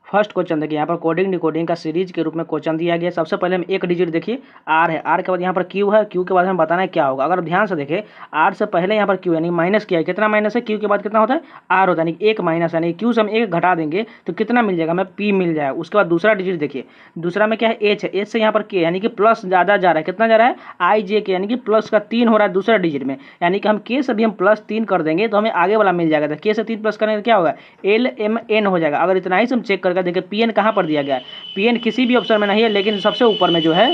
First question देखिए, यहाँ पर कोडिंग डिकोडिंग का सीरीज के रूप में क्वेश्चन दिया गया है। सबसे पहले हम एक डिजिट देखिए आर है, आर के बाद यहाँ पर क्यू है, क्यू के बाद हमें बताना है क्या होगा। अगर ध्यान से देखें आर से पहले यहाँ पर क्यू यानी माइनस किया है, कितना माइनस है, क्यू के बाद कितना होता है आर होता है, यानी एक माइनस यानी क्यू से हम एक घटा देंगे तो कितना मिल जाएगा, हमें पी मिल जाएगा। उसके बाद दूसरा डिजिट देखिए, दूसरा में क्या है एच है, एच से यहाँ पर के यानी कि प्लस ज़्यादा जा रहा है, कितना जा रहा है आई जे के यानी कि प्लस का 3 हो रहा है दूसरा डिजिट में, यानी कि हम के से भी हम +3 कर देंगे तो हमें आगे वाला मिल जाएगा। तो के से 3 प्लस करेंगे तो क्या होगा एल एम एन हो जाएगा। अगर इतना ही से हम चेक करके देखें पी एन कहाँ पर दिया गया है, पी एन किसी भी ऑप्शन में नहीं है, लेकिन सबसे ऊपर में जो है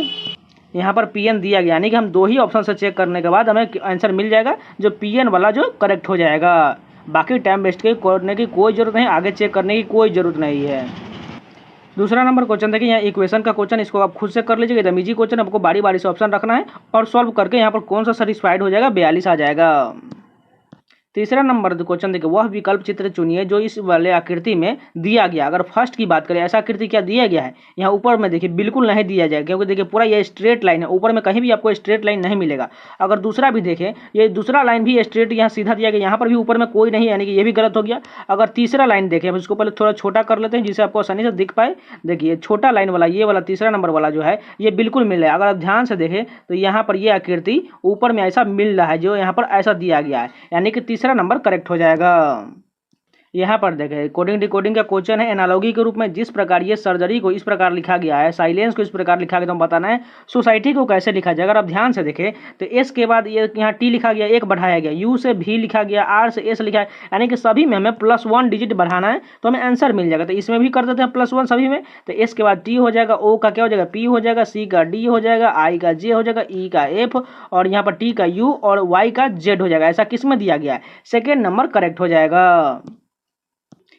यहाँ पर पी एन दिया गया, यानी कि हम दो ही ऑप्शन से चेक करने के बाद हमें आंसर मिल जाएगा जो पी एन वाला जो करेक्ट हो जाएगा। बाकी टाइम वेस्ट करने की कोई ज़रूरत नहीं, आगे चेक करने की कोई ज़रूरत नहीं है। दूसरा नंबर क्वेश्चन देखिए, यहाँ इक्वेशन का क्वेश्चन, इसको आप खुद से कर लीजिएगा, एकदम इजी क्वेश्चन, आपको बारी बारी से ऑप्शन रखना है और सॉल्व करके यहाँ पर कौन सा सेटिस्फाइड हो जाएगा 42 आ जाएगा। तीसरा नंबर क्वेश्चन देखिए, वह विकल्प चित्र चुनिए जो इस वाले आकृति में दिया गया। अगर फर्स्ट की बात करें, ऐसा आकृति क्या दिया गया है, यहाँ ऊपर में देखिए बिल्कुल नहीं दिया जाएगा, क्योंकि देखिए पूरा ये स्ट्रेट लाइन है, ऊपर में कहीं भी आपको स्ट्रेट लाइन नहीं मिलेगा। अगर दूसरा भी देखें, ये दूसरा लाइन भी स्ट्रेट यहाँ सीधा दिया गया, यहाँ पर भी ऊपर में कोई नहीं है, यानी कि ये भी गलत हो गया। अगर तीसरा लाइन देखें, हम इसको पहले थोड़ा छोटा कर लेते हैं जिससे आपको आसानी से दिख पाए। देखिए छोटा लाइन वाला ये वाला तीसरा नंबर वाला जो है ये बिल्कुल मिल रहा है। अगर आप ध्यान से देखें तो यहाँ पर ये आकृति ऊपर में ऐसा मिल रहा है जो यहाँ पर ऐसा दिया गया है, यानी कि तीसरा नंबर करेक्ट हो जाएगा। यहाँ पर देखें कोडिंग डिकोडिंग का क्वेश्चन है, एनालॉगी के रूप में जिस प्रकार ये सर्जरी को इस प्रकार लिखा गया है, साइलेंस को इस प्रकार लिखा गया, तो हम बताना है सोसाइटी को कैसे लिखा जाएगा। अगर आप ध्यान से देखें तो एस के बाद ये यहाँ टी लिखा गया, एक बढ़ाया गया, यू से भी लिखा गया, आर से एस लिखा है, यानी कि सभी में हमें +1 डिजिट बढ़ाना है तो हमें आंसर मिल जाएगा। तो इसमें भी कर देते हैं +1 सभी में, तो एस के बाद टी हो जाएगा, ओ का क्या हो जाएगा पी हो जाएगा, सी का डी हो जाएगा, आई का जे हो जाएगा, ई का एफ और यहाँ पर टी का यू और वाई का जेड हो जाएगा। ऐसा किस में दिया गया है, सेकेंड नंबर करेक्ट हो जाएगा।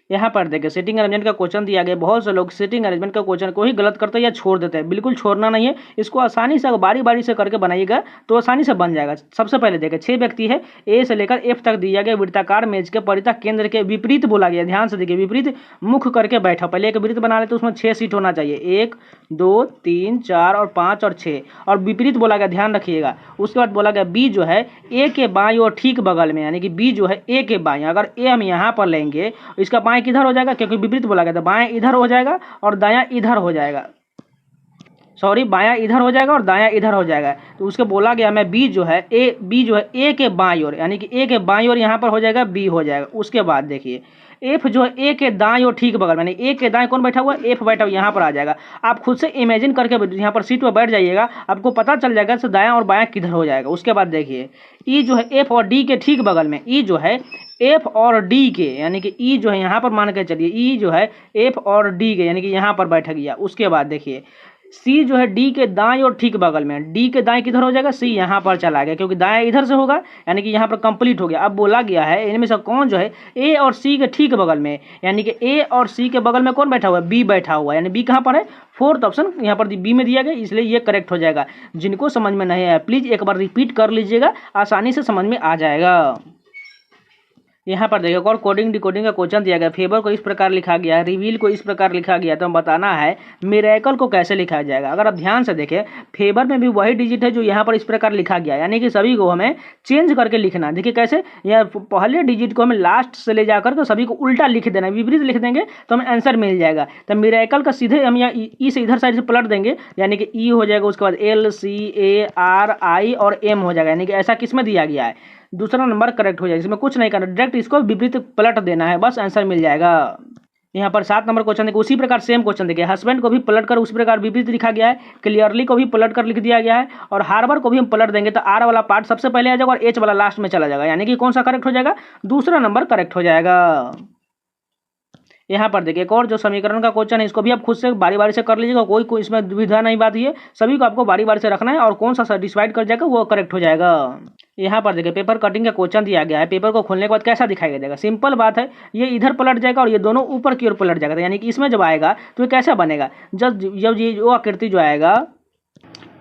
यहाँ पर देखिए सिटिंग अरेंजमेंट का क्वेश्चन दिया गया। बहुत से लोग सिटिंग अरेंजमेंट का क्वेश्चन को ही गलत करते हैं या छोड़ देते हैं, बिल्कुल छोड़ना नहीं है, इसको आसानी से बारी बारी से करके बनाइएगा तो आसानी से बन जाएगा। सबसे पहले देखिए 6 व्यक्ति है, ए से लेकर एफ तक दिया गया, वृत्ताकार मेज के परितः केंद्र के विपरीत बोला गया। ध्यान से देखिए विपरीत मुख करके बैठा, पहले एक वृत्त बना लेते, उसमें 6 सीट होना चाहिए, 1 2 3 4 और 5 और 6 और विपरीत बोला गया, ध्यान रखिएगा। उसके बाद बोला गया बी जो है ए के बाएं और ठीक बगल में, यानी कि बी जो है ए के बाएं, अगर ए हम यहाँ पर लेंगे इसका बाएं किधर हो जाएगा, क्योंकि विपरीत बोला गया था, बाएं इधर हो जाएगा और दायां इधर हो जाएगा, सॉरी बायां इधर हो जाएगा और दायां इधर हो जाएगा। तो उसके बोला गया हमें बी जो है ए के बाईं ओर, यानी कि ए के बाईं ओर यहाँ पर हो जाएगा बी हो जाएगा। उसके बाद देखिए एफ जो है ए के दाएं और ठीक बगल में, यानी ए के दाएं कौन बैठा हुआ है, एफ बैठा हुआ, यहाँ पर आ जाएगा। आप खुद से इमेजिन करके यहाँ पर सीट पर बैठ जाइएगा, आपको पता चल जाएगा से दायां और बायां किधर हो जाएगा। उसके बाद देखिए ई जो है एफ और डी के ठीक बगल में, ई जो है एफ और डी के, यानी कि ई जो है यहाँ पर मान के चलिए ई जो है एफ और डी के, यानी कि यहाँ पर बैठ गया। उसके बाद देखिए सी जो है डी के दाएं और ठीक बगल में, डी के दाएं किधर हो जाएगा, सी यहाँ पर चला गया, क्योंकि दाएं इधर से होगा, यानी कि यहाँ पर कंप्लीट हो गया। अब बोला गया है इनमें से कौन जो है ए और सी के ठीक बगल में, यानी कि ए और सी के बगल में कौन बैठा हुआ है, बी बैठा हुआ है, यानी बी कहाँ पर है, फोर्थ ऑप्शन यहाँ पर बी में दिया गया, इसलिए ये करेक्ट हो जाएगा। जिनको समझ में नहीं आया प्लीज़ एक बार रिपीट कर लीजिएगा, आसानी से समझ में आ जाएगा। यहाँ पर देखिए और कोडिंग डिकोडिंग का क्वेश्चन दिया गया, फेवर को इस प्रकार लिखा गया है, रिवील को इस प्रकार लिखा गया, तो हम बताना है मिरेकल को कैसे लिखा जाएगा। अगर आप ध्यान से देखें फेवर में भी वही डिजिट है जो यहाँ पर इस प्रकार लिखा गया, यानी कि सभी को हमें चेंज करके लिखना। देखिए कैसे, यह पहले डिजिट को हमें लास्ट से ले जाकर तो सभी को उल्टा लिख देना, विपरीत लिख देंगे तो हमें आंसर मिल जाएगा। तो मिरेकल का सीधे हम यहाँ ई से इधर साइड से पलट देंगे, यानी कि ई हो जाएगा, उसके बाद एल सी ए आर आई और एम हो जाएगा, यानी कि ऐसा किस में दिया गया है, दूसरा नंबर करेक्ट हो जाएगा। इसमें कुछ नहीं करना, डायरेक्ट इसको विपरीत पलट देना है, बस आंसर मिल जाएगा। यहाँ पर 7 नंबर क्वेश्चन देखिए, उसी प्रकार सेम क्वेश्चन देखिए, हस्बैंड को भी पलट कर उसी प्रकार विपरीत लिखा गया है, क्लियरली को भी पलट कर लिख दिया गया है और हार्बर को भी हम पलट देंगे तो आर वाला पार्ट सबसे पहले आ जाएगा और एच वाला लास्ट में चला जाएगा, यानी कि कौन सा करेक्ट हो जाएगा, दूसरा नंबर करेक्ट हो जाएगा। यहाँ पर देखिए एक और जो समीकरण का क्वेश्चन है, इसको भी आप खुद से बारी बारी से कर लीजिएगा, कोई इसमें दुविधा नहीं बात है, सभी को आपको बारी बारी से रखना है और कौन सा डिसाइड कर जाएगा वो करेक्ट हो जाएगा। यहाँ पर देखिए पेपर कटिंग का क्वेश्चन दिया गया है, पेपर को खोलने के बाद कैसा दिखाई देगा, सिंपल बात है, ये इधर पलट जाएगा और ये दोनों ऊपर की ओर पलट जाएगा, यानी कि इसमें जब आएगा तो ये कैसा बनेगा, जब ये वो आकृति जो आएगा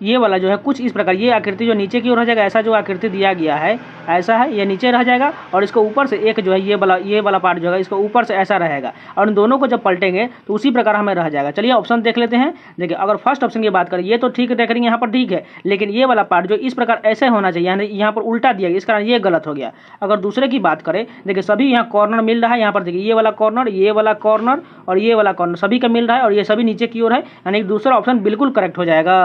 ये वाला जो है कुछ इस प्रकार, ये आकृति जो नीचे की ओर रह जाएगा, ऐसा जो आकृति दिया गया है ऐसा है, ये नीचे रह जाएगा और इसको ऊपर से एक जो है ये वाला पार्ट जो है इसको ऊपर से ऐसा रहेगा और इन दोनों को जब पलटेंगे तो उसी प्रकार हमें रह जाएगा। चलिए ऑप्शन देख लेते हैं। देखिए अगर फर्स्ट ऑप्शन की बात करें ये तो ठीक देख रही है यहाँ पर ठीक है, लेकिन ये वाला पार्ट जो इस प्रकार ऐसे होना चाहिए, यानी यहाँ पर उल्टा दिया गया, इस कारण ये गलत हो गया। अगर दूसरे की बात करें, देखिए सभी यहाँ कॉर्नर मिल रहा है, यहाँ पर देखिए ये वाला कॉर्नर, ये वाला कॉर्नर और ये वाला कॉर्नर सभी का मिल रहा है और ये सभी नीचे की ओर है, यानी दूसरा ऑप्शन बिल्कुल करेक्ट हो जाएगा।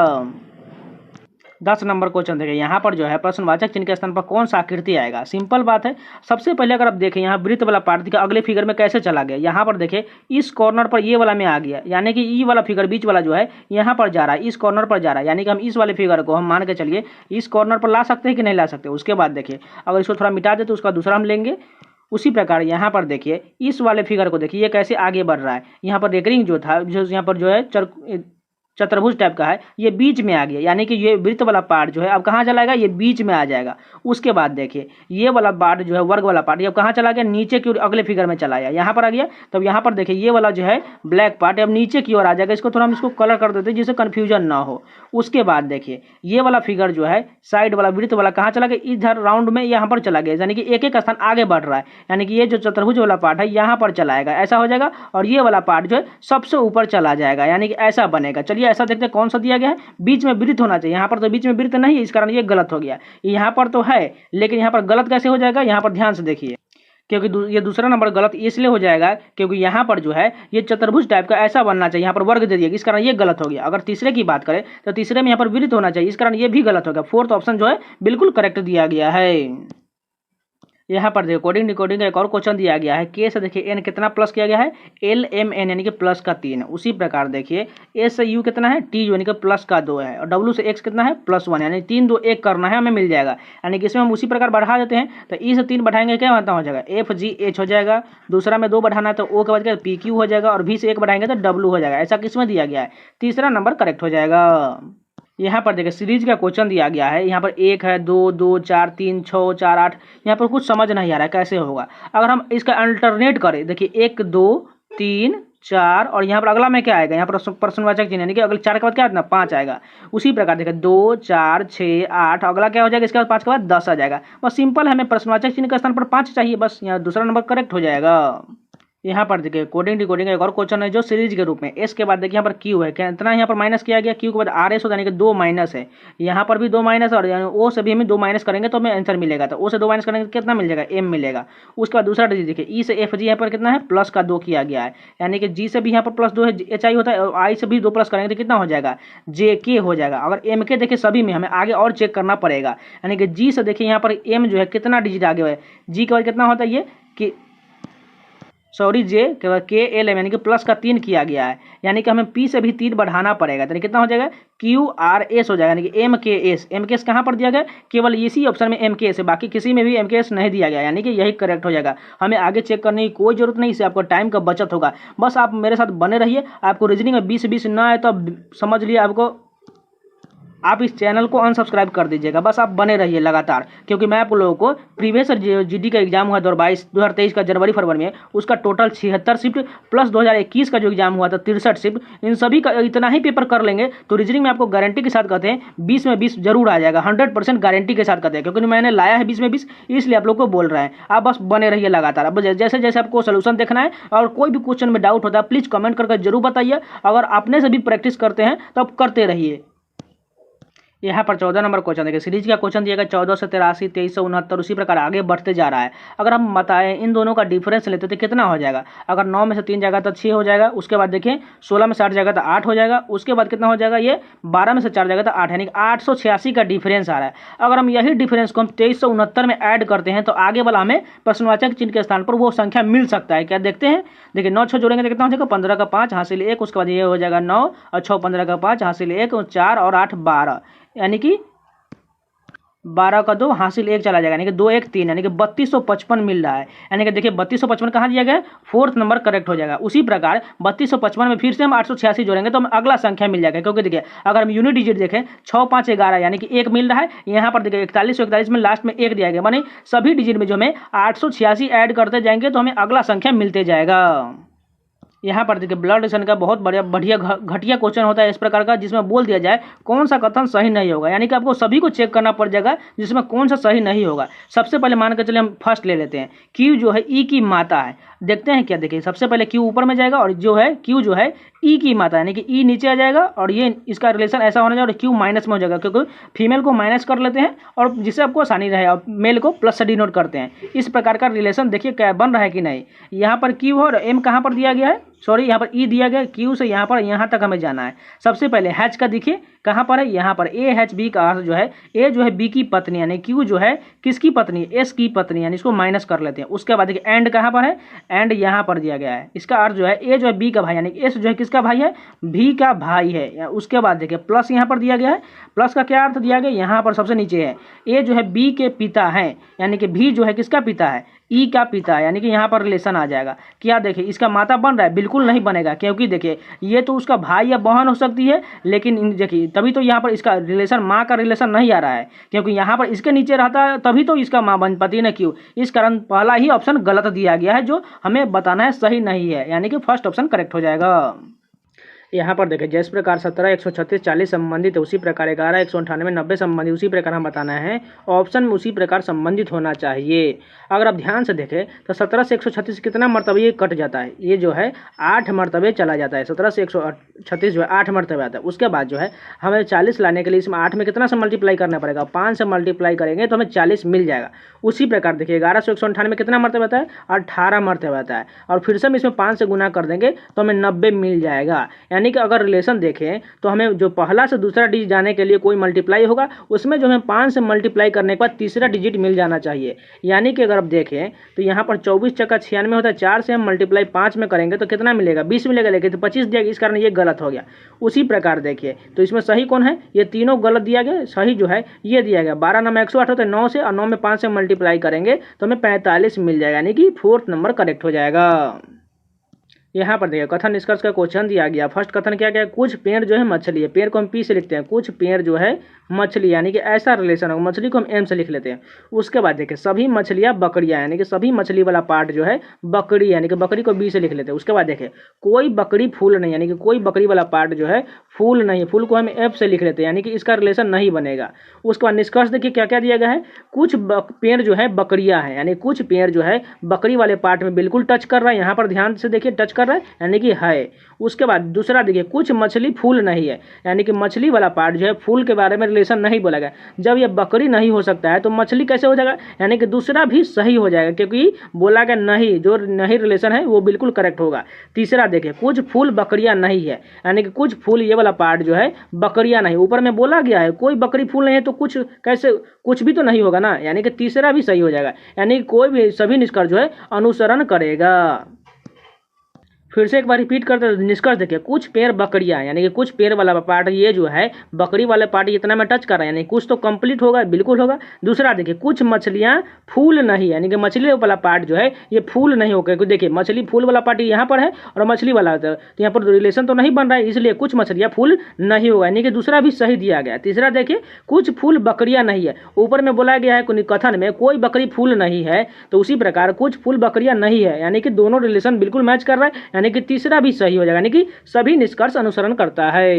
10 नंबर क्वेश्चन देखिए, यहाँ पर जो है प्रश्नवाचक चिन्ह के स्थान पर कौन सा आकृति आएगा। सिंपल बात है, सबसे पहले अगर आप देखें यहाँ वृत्त वाला पार्ट दिखा, अगले फिगर में कैसे चला गया। यहाँ पर देखिए इस कॉर्नर पर ये वाला में आ गया, यानी कि ई वाला फिगर बीच वाला जो है यहाँ पर जा रहा है, इस कॉर्नर पर जा रहा है, यानी कि हम इस वाले फिगर को हम मान के चलिए इस कॉर्नर पर ला सकते हैं कि नहीं ला सकते। उसके बाद देखिए अगर इसको थोड़ा मिटा दे तो उसका दूसरा हम लेंगे। उसी प्रकार यहाँ पर देखिए इस वाले फिगर को देखिए ये कैसे आगे बढ़ रहा है। यहाँ पर रेकरिंग जो था, जो यहाँ पर जो है चतुर्भुज टाइप का है, ये बीच में आ गया, यानी कि ये वृत्त वाला पार्ट जो है अब कहाँ चला गया, ये बीच में आ जाएगा। उसके बाद देखिए ये वाला पार्ट जो है वर्ग वाला पार्ट, ये अब कहाँ चला गया, नीचे की ओर अगले फिगर में चला गया, यहाँ पर आ गया। तब यहाँ पर देखिए ये वाला जो है ब्लैक पार्ट अब नीचे की ओर आ जाएगा। इसको थोड़ा हम इसको कलर कर देते हैं जिससे कन्फ्यूजन ना हो। उसके बाद देखिए ये वाला फिगर जो है साइड वाला वृत्त वाला कहाँ चला गया, इधर राउंड में यहाँ पर चला गया, यानी कि एक एक स्थान आगे बढ़ रहा है, यानी कि ये जो चतुर्भुज वाला पार्ट है यहाँ पर चलाएगा, ऐसा हो जाएगा। और ये वाला पार्ट जो है सबसे ऊपर चला जाएगा, यानी कि ऐसा बनेगा। चलिए ऐसा देखते हैं कौन सा दिया गया है, बीच में वृत्त होना चाहिए, यहाँ पर तो बीच में वृत्त नहीं है, इस कारण ये गलत हो गया। यहाँ पर तो है लेकिन यहाँ पर गलत कैसे हो जाएगा, यहाँ पर ध्यान से देखिए, क्योंकि ये दूसरा नंबर गलत इसलिए हो जाएगा क्योंकि यहाँ पर जो है ये चतुर्भुज टाइप का ऐसा बनना चाहिए, यहाँ पर वर्ग दे दिया, इस कारण ये गलत हो गया। अगर तीसरे की बात करें तो तीसरे में यहाँ पर वृत्त होना चाहिए, इस कारण ये भी गलत हो गया। फोर्थ ऑप्शन जो है बिल्कुल करेक्ट दिया गया है। यहाँ पर देखिए कोडिंग डिकोडिंग का एक और क्वेश्चन दिया गया है। के से देखिए एन कितना प्लस किया गया है, एल एम एन यानी कि प्लस का 3। उसी प्रकार देखिए ए से यू कितना है, टी यानी कि प्लस का 2 है, और डब्ल्यू से एक्स कितना है, प्लस 1, यानी 3 2 1 करना है, हमें मिल जाएगा। यानी कि इसमें हम उसी प्रकार बढ़ा देते हैं, तो ई से 3 बढ़ाएंगे क्या होता हो जाएगा, एफ जी एच हो जाएगा। दूसरा में 2 बढ़ाना है तो ओ के बाद क्या पी क्यू हो जाएगा, और भी से 1 बढ़ाएंगे तो डब्ल्यू हो जाएगा। ऐसा किसमें दिया गया है, तीसरा नंबर करेक्ट हो जाएगा। यहाँ पर देखिए सीरीज का क्वेश्चन दिया गया है, यहाँ पर 1 है, 2 2 4 3 6 4 8, यहाँ पर कुछ समझ नहीं आ रहा है कैसे होगा। अगर हम इसका अल्टरनेट करें, देखिए 1 2 3 4 और यहाँ पर अगला में क्या आएगा, यहाँ पर प्रश्नवाचक चिन्ह यानी कि अगले 4 के बाद क्या आएगा, 5 आएगा। उसी प्रकार देखिए 2 4 6 8, अगला क्या हो जाएगा, इसके बाद 5 के बाद 10 आ जाएगा। बस सिंपल, हमें प्रश्नवाचक चिन्ह के स्थान पर 5 चाहिए, बस यहाँ दूसरा नंबर करेक्ट हो जाएगा। यहाँ पर देखिए कोडिंग डिकोडिंग का एक और क्वेश्चन है जो सीरीज के रूप में, एस के बाद देखिए यहाँ पर क्यू है, कितना यहाँ पर माइनस किया गया, क्यू के बाद आर एस हो, यानी कि 2 माइनस है, यहाँ पर भी 2 माइनस, और ओ से भी हमें 2 माइनस करेंगे तो हमें आंसर मिलेगा। तो ओ से 2 माइनस करेंगे तो कितना मिल जाएगा, एम मिलेगा। उसके बाद दूसरा डिजिट देखिए ई से एफ जी, यहाँ पर कितना है, प्लस का 2 किया गया है, यानी कि जी से भी यहाँ पर प्लस 2 है, एच आई होता है, और आई से भी 2 प्लस करेंगे तो कितना हो जाएगा, जे के हो जाएगा। अगर एम के देखिए सभी में हमें आगे और चेक करना पड़ेगा, यानी कि जी से देखिए यहाँ पर एम जो है कितना डिजिट आगे है, जी के बाद कितना होता है ये कि सॉरी जे के बाद के एल एम, यानी कि प्लस का 3 किया गया है, यानी कि हमें पी से भी 3 बढ़ाना पड़ेगा, तो कितना हो जाएगा, क्यू आर एस हो जाएगा, यानी कि एम के एस कहाँ पर दिया गया, केवल इसी ऑप्शन में एम के एस है, बाकी किसी में भी एम के एस नहीं दिया गया, यानी कि यही करेक्ट हो जाएगा। हमें आगे चेक करने की कोई जरूरत नहीं, इससे आपको टाइम का बचत होगा। बस आप मेरे साथ बने रहिए, आपको रीजनिंग में 20 ना आए तो समझ लिए आपको, आप इस चैनल को अनसब्सक्राइब कर दीजिएगा। बस आप बने रहिए लगातार, क्योंकि मैं आप लोगों को प्रीवियस जीडी का एग्जाम हुआ 2023 का जनवरी फरवरी में, उसका टोटल 76 शिफ्ट प्लस 2021 का जो एग्जाम हुआ था 63 शिफ्ट, इन सभी का इतना ही पेपर कर लेंगे तो रीजनिंग में आपको गारंटी के साथ कहते हैं 20 में 20 जरूर आ जाएगा, 100% गारंटी के साथ कहते हैं, क्योंकि मैंने लाया है 20 में 20, इसलिए आप लोग को बोल रहे हैं। आप बस बने रहिए लगातार। अब जैसे जैसे आपको सोल्यूशन देखना है और कोई भी क्वेश्चन में डाउट होता है प्लीज़ कमेंट करके जरूर बताइए। अगर अपने से भी प्रैक्टिस करते हैं तो आप करते रहिए। यहाँ पर 14 नंबर क्वेश्चन देखिए, सीरीज का क्वेश्चन दिया गया 14 से 83, 23 से 69, उसी प्रकार आगे बढ़ते जा रहा है। अगर हम बताएं इन दोनों का डिफरेंस लेते तो कितना हो जाएगा, अगर 9 में से 3 जाएगा तो 6 हो जाएगा। उसके बाद देखिए 16 में से 8 जाएगा तो 8 हो जाएगा। उसके बाद कितना हो जाएगा, ये 12 में से 4 जाएगा तो 8, यानी कि 886 का डिफरेंस आ रहा है। अगर हम यही डिफरेंस को हम 2369 में ऐड करते हैं तो आगे वाला हमें प्रश्नवाचक चिन्ह के स्थान पर वो संख्या मिल सकता है। क्या देखते हैं, देखिए 9 6 जोड़ेंगे तो कितना हो जाएगा, 15 का 5 हासिल 1, उसके बाद ये हो जाएगा 9 और 6 15 का 5 हासिल 1, 4 और 8 12, यानी कि 12 का 2 हासिल 1 चला जाएगा, यानी कि 2 1 3, यानी कि 3255 मिल रहा है। यानी कि देखिए 3255 कहाँ दिया गया है, फोर्थ नंबर करेक्ट हो जाएगा। उसी प्रकार 3255 में फिर से हम 886 जोड़ेंगे तो हमें अगला संख्या मिल जाएगा, क्योंकि देखिए अगर हम यूनिट डिजिट देखें 6 5 11, यानी कि 1 मिल रहा है। यहाँ पर देखिए 4141 में लास्ट में 1 दिया गया, माने सभी डिजिट में जो हमें 886 ऐड करते जाएंगे तो हमें अगला संख्या मिलते जाएगा। यहाँ पर देखिए ब्लड रिलेशन का बहुत बढ़िया घटिया क्वेश्चन होता है इस प्रकार का, जिसमें बोल दिया जाए कौन सा कथन सही नहीं होगा, यानी कि आपको सभी को चेक करना पड़ जाएगा जिसमें कौन सा सही नहीं होगा। सबसे पहले मान के चलिए हम फर्स्ट ले लेते हैं, क्यू जो है ई की माता है। देखते हैं क्या, देखिए सबसे पहले क्यू ऊपर में जाएगा और जो है क्यू जो है ई की माता, यानी कि ई नीचे आ जाएगा और ये इसका रिलेशन ऐसा होना चाहिए और क्यू माइनस में हो जाएगा, क्योंकि फीमेल को माइनस कर लेते हैं और जिससे आपको आसानी रहे, और मेल को प्लस से डिनोट करते हैं। इस प्रकार का रिलेशन देखिए क्या बन रहा है कि नहीं। यहाँ पर क्यू और एम कहाँ पर दिया गया है, सॉरी यहाँ पर ई दिया गया है, क्यू से यहाँ पर यहाँ तक हमें जाना है। सबसे पहले हैच का देखिए कहाँ पर है, यहाँ पर ए एच बी का अर्थ जो है ए जो है बी की पत्नी, यानी क्यू जो है किसकी पत्नी, एस की पत्नी, यानी इसको माइनस कर लेते हैं। उसके बाद देखिए एंड कहाँ पर है, एंड यहाँ पर दिया गया है। इसका अर्थ जो है ए जो है बी का भाई, यानी एस जो है किसका भाई है, भी का भाई है। उसके बाद देखिए प्लस यहाँ पर दिया गया है, प्लस का क्या अर्थ दिया गया, यहाँ पर सबसे नीचे है ए जो है बी के पिता हैं, यानी कि भी जो है किसका पिता है, ई का पिता है, यानी कि यहाँ पर रिलेशन आ जाएगा। क्या देखिए इसका माता बन रहा है, बिल्कुल नहीं बनेगा, क्योंकि देखिए ये तो उसका भाई या बहन हो सकती है, लेकिन देखिए तभी तो यहाँ पर इसका रिलेशन माँ का रिलेशन नहीं आ रहा है, क्योंकि यहाँ पर इसके नीचे रहता है तभी तो इसका माँ बन पति ने क्यों। इस कारण पहला ही ऑप्शन गलत दिया गया है, जो हमें बताना है सही नहीं है, यानी कि फर्स्ट ऑप्शन करेक्ट हो जाएगा। यहाँ पर देखें जिस प्रकार 17, 136, 40 संबंधित है, उसी प्रकार 11, 198, 90 संबंधित, उसी प्रकार हम बताना है ऑप्शन में उसी प्रकार संबंधित होना चाहिए। अगर आप ध्यान से देखें तो 17 से 136 कितना मरतबे ये कट जाता है, ये जो है 8 मरतबे चला जाता है। 17 से 136 जो है 8 मरतबे आता है। उसके बाद जो है हमें 40 लाने के लिए इसमें 8 में कितना से मल्टीप्लाई करना पड़ेगा, 5 से मल्टीप्लाई करेंगे तो हमें 40 मिल जाएगा। उसी प्रकार देखिए 11 से 198 में कितना मरतबे आता है, 18 मरतबे आता है, और फिर से हम इसमें 5 से गुना कर देंगे तो हमें 90 मिल जाएगा। यानी कि अगर रिलेशन देखें तो हमें जो पहला से दूसरा डिजिट जाने के लिए कोई मल्टीप्लाई होगा, उसमें जो हमें 5 से मल्टीप्लाई करने के बाद तीसरा डिजिट मिल जाना चाहिए। यानी कि अगर आप देखें तो यहाँ पर 24 चक्का 96 होता है, 4 से हम मल्टीप्लाई 5 में करेंगे तो कितना मिलेगा, 20 मिलेगा, लेकिन तो 25 दिया गया, इस कारण ये गलत हो गया। उसी प्रकार देखिए तो इसमें सही कौन है, ये तीनों गलत दिया गया, सही जो है ये दिया गया। 12 9 में 108 होता है, 9 से, और 9 में 5 से मल्टीप्लाई करेंगे तो हमें 45 मिल जाएगा, यानी कि 4th नंबर करेक्ट हो जाएगा। यहाँ पर देखिए कथन निष्कर्ष का क्वेश्चन दिया गया। फर्स्ट कथन क्या क्या है, कुछ पेड़ जो है मछली है, पेड़ को हम पी से लिखते हैं, कुछ पेड़ जो है मछली, यानी कि ऐसा रिलेशन हो, मछली को हम एम से लिख लेते हैं। उसके बाद देखिए सभी मछलियाँ बकरियाँ, यानी कि सभी मछली वाला पार्ट जो है बकरी, यानी कि बकरी को बी से लिख लेते हैं। उसके बाद देखिए कोई बकरी फूल नहीं, यानी कि कोई बकरी वाला पार्ट जो है फूल नहीं, फूल को हम एफ से लिख लेते हैं, यानी कि इसका रिलेशन नहीं बनेगा। उसके बाद निष्कर्ष देखिए क्या क्या दिया गया है, कुछ पेड़ जो है बकरियाँ हैं, यानी कुछ पेड़ जो है बकरी वाले पार्ट में बिल्कुल टच कर रहा है, यहाँ पर ध्यान से देखिए टच कर रहा है, यानी कि है। उसके बाद दूसरा देखिए कुछ मछली फूल नहीं है, यानी कि मछली वाला पार्ट जो है फूल के बारे में रिलेशन नहीं बोला गया। जब ये बकरी नहीं हो सकता है तो मछली कैसे हो जाएगा, यानी कि दूसरा भी सही हो जाएगा, क्योंकि बोला गया नहीं, जो नहीं रिलेशन है वो बिल्कुल करेक्ट होगा। तीसरा देखिए कुछ फूल बकरियां नहीं है, यानी कि कुछ फूल ये वाला पार्ट जो है बकरियां नहीं, ऊपर में बोला गया है कोई बकरी फूल नहीं है तो कुछ कैसे, कुछ भी तो नहीं होगा ना, यानी कि तीसरा भी सही हो जाएगा, यानी कि कोई भी सभी निष्कर्ष जो है अनुसरण करेगा। फिर से एक बार रिपीट करते हैं निष्कर्ष देखिए, कुछ पेड़ बकरियां, यानी कि कुछ पेड़ वाला पार्ट ये जो है बकरी वाले पार्ट इतना में टच कर रहा है, यानी कुछ तो कंप्लीट होगा, बिल्कुल होगा। दूसरा देखिए कुछ मछलियां फूल नहीं, यानी कि मछली वाला पार्ट जो है ये फूल नहीं होगा, क्योंकि देखिए मछली फूल वाला पार्ट यहाँ पर है और मछली वाला तो यहाँ पर रिलेशन तो नहीं बन रहा है, इसलिए कुछ मछलियाँ फूल नहीं होगा, यानी कि दूसरा भी सही दिया गया। तीसरा देखिए कुछ फूल बकरियां नहीं है, ऊपर में बोला गया है कथन में कोई बकरी फूल नहीं है, तो उसी प्रकार कुछ फूल बकरियां नहीं है, यानी कि दोनों रिलेशन बिल्कुल मैच कर रहा है, यानी कि तीसरा भी सही हो जाएगा, यानी कि सभी निष्कर्ष अनुसरण करता है।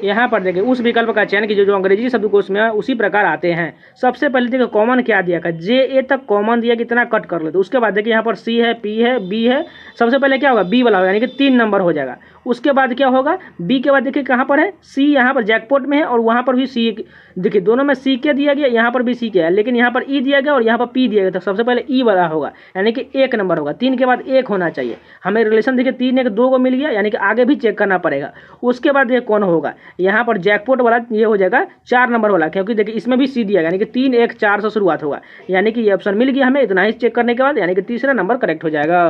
यहाँ पर देखिए उस विकल्प का चयन कीजिए जो अंग्रेजी शब्दकोश में उसी प्रकार आते हैं। सबसे पहले देखिए कॉमन क्या दिया है, जे ए तक कॉमन दिया, कितना कट कर लेते। उसके बाद देखिए यहाँ पर सी है, पी है, बी है, सबसे पहले क्या होगा बी वाला होगा, यानी कि 3 नंबर हो जाएगा। उसके बाद क्या होगा, बी के बाद देखिए कहाँ पर है, सी यहाँ पर जैकपॉट में है और वहाँ पर भी सी, देखिए दोनों में सी के दिया गया, यहाँ पर भी सी के है, लेकिन यहाँ पर ई दिया गया और यहाँ पर पी दिया गया, तो सबसे पहले ई वाला होगा, यानी कि 1 नंबर होगा। 3 के बाद 1 होना चाहिए, हमें रिलेशन देखिए 3 1 2 को मिल गया, यानी कि आगे भी चेक करना पड़ेगा। उसके बाद ये कौन होगा, यहाँ पर जैकपॉट वाला ये हो जाएगा 4 नंबर वाला, क्योंकि देखिए इसमें भी सी दिया गया, यानी कि 3 1 4 से शुरुआत होगा, यानी कि ये ऑप्शन मिल गया हमें इतना ही चेक करने के बाद, यानी कि तीसरा नंबर करेक्ट हो जाएगा।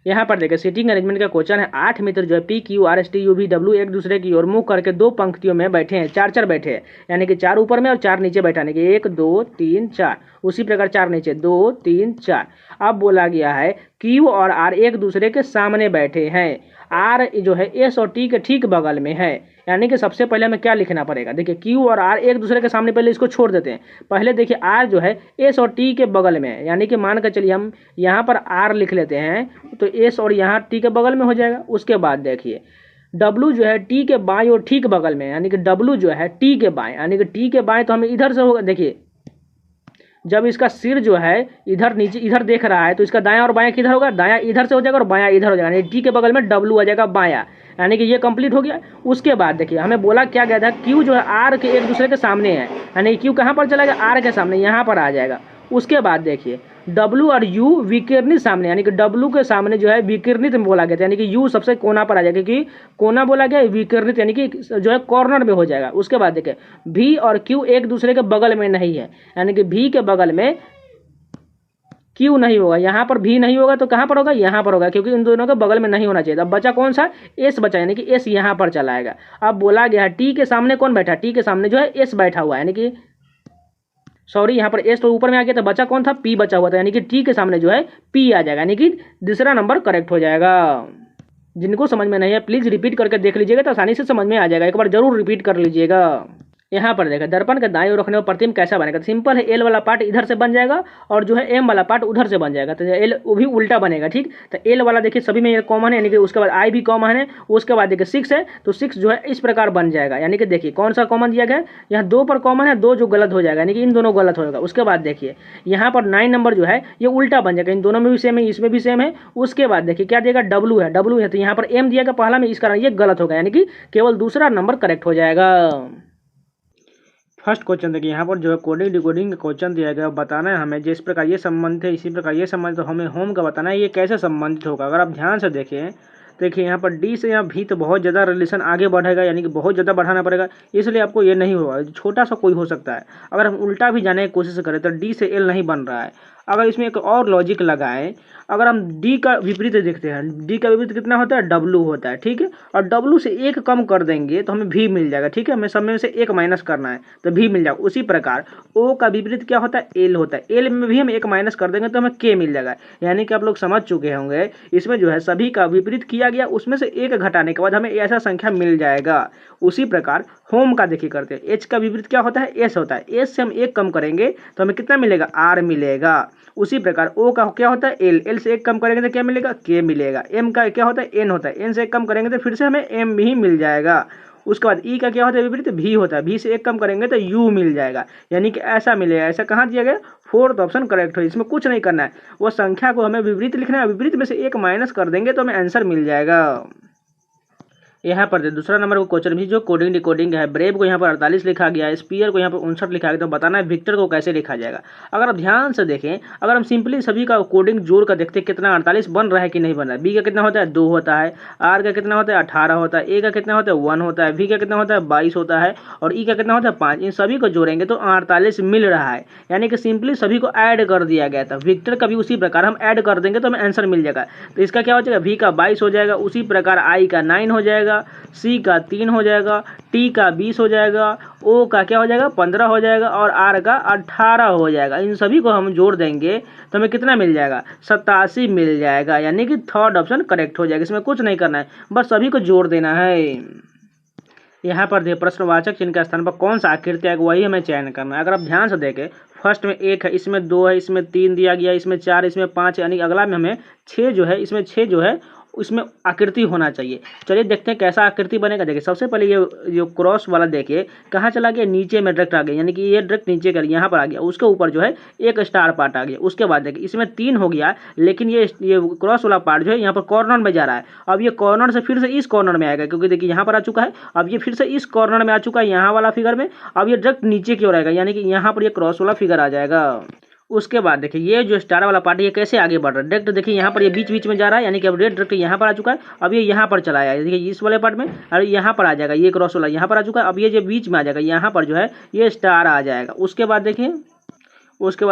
यहाँ पर देखिए सीटिंग अरेंजमेंट का क्वेश्चन है। 8 मित्र जो है P Q R S T U V W एक दूसरे की ओर मुंह करके 2 पंक्तियों में बैठे हैं, 4 बैठे हैं, यानी कि 4 ऊपर में और 4 नीचे बैठाने के, 1 2 3 4, उसी प्रकार 4 नीचे 2 3 4। अब बोला गया है क्यू और आर एक दूसरे के सामने बैठे हैं। आर जो है एस और टी के ठीक बगल में है, यानी कि सबसे पहले हमें क्या लिखना पड़ेगा, देखिए क्यू और आर एक दूसरे के सामने, पहले इसको छोड़ देते हैं। पहले देखिए आर जो है एस और टी के बगल में है, यानी कि मान कर चलिए हम यहाँ पर आर लिख लेते हैं तो एस और यहाँ टी के बगल में हो जाएगा। उसके बाद देखिए डब्लू जो है टी के बाएं और ठीक बगल में, यानी कि डब्लू जो है टी के बाएं, यानी कि टी के बाएं तो हमें इधर से होगा। देखिए जब इसका सिर जो है इधर नीचे इधर देख रहा है तो इसका दायां और बायां किधर होगा, दायां इधर से हो जाएगा और बायां इधर हो जाएगा, यानी टी के बगल में डब्लू आ जाएगा बायां, यानी कि ये कंप्लीट हो गया। उसके बाद देखिए हमें बोला क्या गया था, क्यू जो है आर के एक दूसरे के सामने है, यानी क्यू कहाँ पर चला गया, आर के सामने, यहाँ पर आ जाएगा। उसके बाद देखिए डब्लू और यू विकिरणित सामने, यानी कि डब्लू के सामने जो है विकिरणित बोला गया था, यानी कि यू सबसे कोना पर आ जाएगा, क्योंकि कोना बोला गया विकिरणित, यानी कि जो है कॉर्नर में हो जाएगा। उसके बाद देखिए भी और क्यू एक दूसरे के बगल में नहीं है, यानी कि भी के बगल में क्यू नहीं होगा, यहाँ पर भी नहीं होगा तो कहाँ पर होगा, यहाँ पर होगा, क्योंकि इन दोनों के बगल में नहीं होना चाहिए। अब बचा कौन सा, एस बचा, यानी कि एस यहाँ पर चला आएगा। अब बोला गया है टी के सामने कौन बैठा, टी के सामने जो है एस बैठा हुआ है, यानी कि सॉरी यहाँ पर एस तो ऊपर में आ गया था, बचा कौन था, पी बचा हुआ था, यानी कि टी के सामने जो है पी आ जाएगा, यानी कि दूसरा नंबर करेक्ट हो जाएगा। जिनको समझ में नहीं है प्लीज़ रिपीट करके देख लीजिएगा तो आसानी से समझ में आ जाएगा, एक बार जरूर रिपीट कर लीजिएगा। यहाँ पर देखा दर्पण के दाईं ओर रखने पर प्रतिबिंब कैसा बनेगा, तो सिंपल है, एल वाला पार्ट इधर से बन जाएगा और जो है एम वाला पार्ट उधर से बन जाएगा, तो एल वो भी उल्टा बनेगा। ठीक, तो एल वाला देखिए सभी में ये कॉमन है, यानी कि उसके बाद आई भी कॉमन है। उसके बाद देखिए 6 है तो 6 जो है इस प्रकार बन जाएगा, यानी कि देखिए कौन सा कॉमन दिया गया है, यहाँ 2 पर कॉमन है, 2 जो गलत हो जाएगा, यानी कि इन दोनों गलत होगा। उसके बाद देखिए यहाँ पर 9 नंबर जो है ये उल्टा बन जाएगा, इन दोनों में भी सेम है, इसमें भी सेम है। उसके बाद देखिए क्या देगा, डब्लू है, डब्लू है तो यहाँ पर एम दिया गया पहला में, इस कारण ये गलत होगा, यानी कि केवल दूसरा नंबर करेक्ट हो जाएगा। फर्स्ट क्वेश्चन देखिए यहाँ पर जो है कोडिंग डिकोडिंग का क्वेश्चन दिया गया, बताना है हमें जिस प्रकार ये संबंधित है इसी प्रकार ये संबंधित, तो हमें होम का बताना है ये कैसे संबंधित होगा। अगर आप ध्यान से देखें देखिए यहाँ पर डी से यहाँ भी तो बहुत ज़्यादा रिलेशन आगे बढ़ेगा, यानी कि बहुत ज़्यादा बढ़ाना पड़ेगा, इसलिए आपको ये नहीं होगा, छोटा सा कोई हो सकता है। अगर हम उल्टा भी जाने की कोशिश करें तो डी से एल नहीं बन रहा है। अगर इसमें एक और लॉजिक लगाएं, अगर हम डी का विपरीत देखते हैं, डी का विपरीत कितना होता है, डब्लू होता है, ठीक है, और डब्लू से एक कम कर देंगे तो हमें भी मिल जाएगा, ठीक है, हमें सब में से एक माइनस करना है तो भी मिल जाएगा। उसी प्रकार ओ का विपरीत क्या होता है, एल होता है, एल में भी हम एक माइनस कर देंगे तो हमें के मिल जाएगा, यानी कि आप लोग समझ चुके होंगे इसमें जो है सभी का विपरीत किया गया, उसमें से एक घटाने के बाद हमें ऐसा संख्या मिल जाएगा। उसी प्रकार होम का देखिए करते हैं, एच का विपरीत क्या होता है, एस होता है, एस से हम एक कम करेंगे तो हमें कितना मिलेगा, आर मिलेगा। उसी प्रकार ओ का क्या होता है, एल, एल से एक कम करेंगे तो क्या मिलेगा, के मिलेगा। एम का क्या होता है, एन होता है, एन से एक कम करेंगे तो फिर से हमें एम भी मिल जाएगा। उसके बाद ई का क्या होता है विपरीत, भी होता है, भी से एक कम करेंगे तो यू मिल जाएगा, यानी कि ऐसा मिलेगा। ऐसा कहाँ दिया गया, फोर्थ ऑप्शन करेक्ट है, इसमें कुछ नहीं करना है, वो संख्या को हमें विपरीत लिखना है, विपरीत में से एक माइनस कर देंगे तो हमें आंसर मिल जाएगा। यहाँ पर दूसरा नंबर को क्वेश्चन भी जो कोडिंग डिकोडिंग है, ब्रेव को यहाँ पर 48 लिखा गया है, स्पीयर को यहाँ पर 59 लिखा गया, तो बताना है विक्टर को कैसे लिखा जाएगा। अगर आप ध्यान से देखें, अगर हम सिंपली सभी का कोडिंग जोड़ कर देखते हैं कितना 48 बन रहा है कि नहीं बन रहा है। बी का कितना होता है, 2 होता है, आर का कितना होता है 18 होता है, ए का कितना होता है 1 होता है, वी का कितना होता है 22 होता है और ई का कितना होता है 5। इन सभी को जोड़ेंगे तो 48 मिल रहा है, यानी कि सिंपली सभी को ऐड कर दिया गया था। विक्टर का भी उसी प्रकार हम ऐड कर देंगे तो हमें आंसर मिल जाएगा। तो इसका क्या हो जाएगा, वी का 22 हो जाएगा, उसी प्रकार आई का 9 हो जाएगा, सी का 3 हो जाएगा, टी का 20 हो जाएगा, ओ का क्या हो जाएगा 15 हो जाएगा और आर का 18 हो जाएगा। इन सभी को हम जोड़ देंगे तो हमें कितना मिल जाएगा, 87 मिल जाएगा, यानी कि थर्ड ऑप्शन करेक्ट हो जाएगा। इसमें कुछ नहीं करना है, बस सभी को जोड़ देना है। यहाँ पर देखिए प्रश्नवाचक चिन्ह के स्थान पर कौन सा आकृति आएगा वही हमें चयन करना है। अगर आप ध्यान से देखें फर्स्ट में 1 है, इसमें 2 है, इसमें 3 दिया गया, इसमें 4, इसमें 5 है, यानी अगला में हमें 6 जो है, इसमें 6 जो है उसमें आकृति होना चाहिए। चलिए देखते हैं कैसा आकृति बनेगा। देखिए सबसे पहले ये जो क्रॉस वाला देखिए कहाँ चला गया, नीचे में डायरेक्ट आ गया, यानी कि ये डायरेक्ट नीचे कर यहाँ पर आ गया, उसके ऊपर जो है एक स्टार पार्ट आ गया। उसके बाद देखिए इसमें 3 हो गया, लेकिन ये क्रॉस वाला पार्ट जो है यहाँ पर कॉर्नर में जा रहा है। अब ये कॉर्नर से फिर से इस कॉर्नर में आएगा, क्योंकि देखिए यहाँ पर आ चुका है, अब ये फिर से इस कॉर्नर में आ चुका है यहाँ वाला फिगर में, अब ये डायरेक्ट नीचे की ओर आएगा, यानी कि यहाँ पर ये क्रॉस वाला फिगर आ जाएगा। उसके बाद देखिए ये जो स्टार वाला पार्ट ये कैसे आगे बढ़ रहा है, डायरेक्ट देखिए यहाँ पर ये बीच बीच में जा रहा है, यानी कि अब रेड डायरेक्ट यहाँ पर आ चुका है, अब ये यहाँ पर चला आया, देखिए इस वाले पार्ट में, और यहाँ पर आ जाएगा, ये क्रॉस वाला यहाँ पर आ चुका है, अब ये जो बीच में आ जाएगा यहाँ पर जो है ये स्टार आ जाएगा। उसके बाद देखिए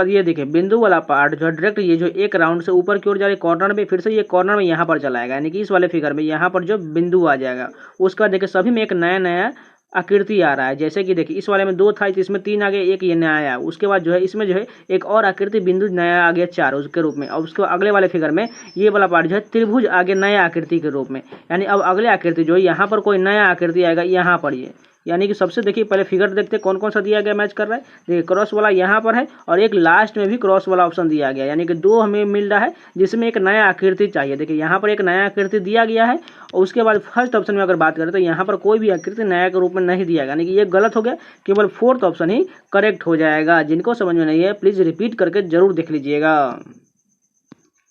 ये देखिए बिंदु वाला पार्ट जो है डायरेक्ट ये जो एक राउंड से ऊपर की ओर जा रही कॉर्नर में, फिर से ये कॉर्नर में यहाँ पर चलाएगा, यानी कि इस वाले फिगर में यहाँ पर जो बिंदु आ जाएगा। उसका देखिए सभी में एक नया नया आकृति आ रहा है। जैसे कि देखिए इस वाले में 2 था तो इसमें 3 आ गया, एक ये नया आया। उसके बाद जो है इसमें जो है एक और आकृति बिंदु नया आ गया 4 उसके रूप में। और उसके अगले वाले फिगर में ये वाला पार्ट जो है त्रिभुज आ गया नया आकृति के रूप में। यानी अब अगले आकृति जो है यहाँ पर कोई नया आकृति आएगा यहाँ पर ये। यानी कि सबसे देखिए पहले फिगर देखते हैं कौन कौन सा दिया गया मैच कर रहा है। देखिए क्रॉस वाला यहाँ पर है और एक लास्ट में भी क्रॉस वाला ऑप्शन दिया गया, यानी कि 2 हमें मिल रहा है जिसमें एक नया आकृति चाहिए। देखिए यहाँ पर एक नया आकृति दिया गया है और उसके बाद फर्स्ट ऑप्शन में अगर बात करें तो यहाँ पर कोई भी आकृति नया के रूप में नहीं दिया गया, यानी कि ये गलत हो गया। केवल फोर्थ ऑप्शन ही करेक्ट हो जाएगा। जिनको समझ में नहीं है प्लीज़ रिपीट करके जरूर देख लीजिएगा।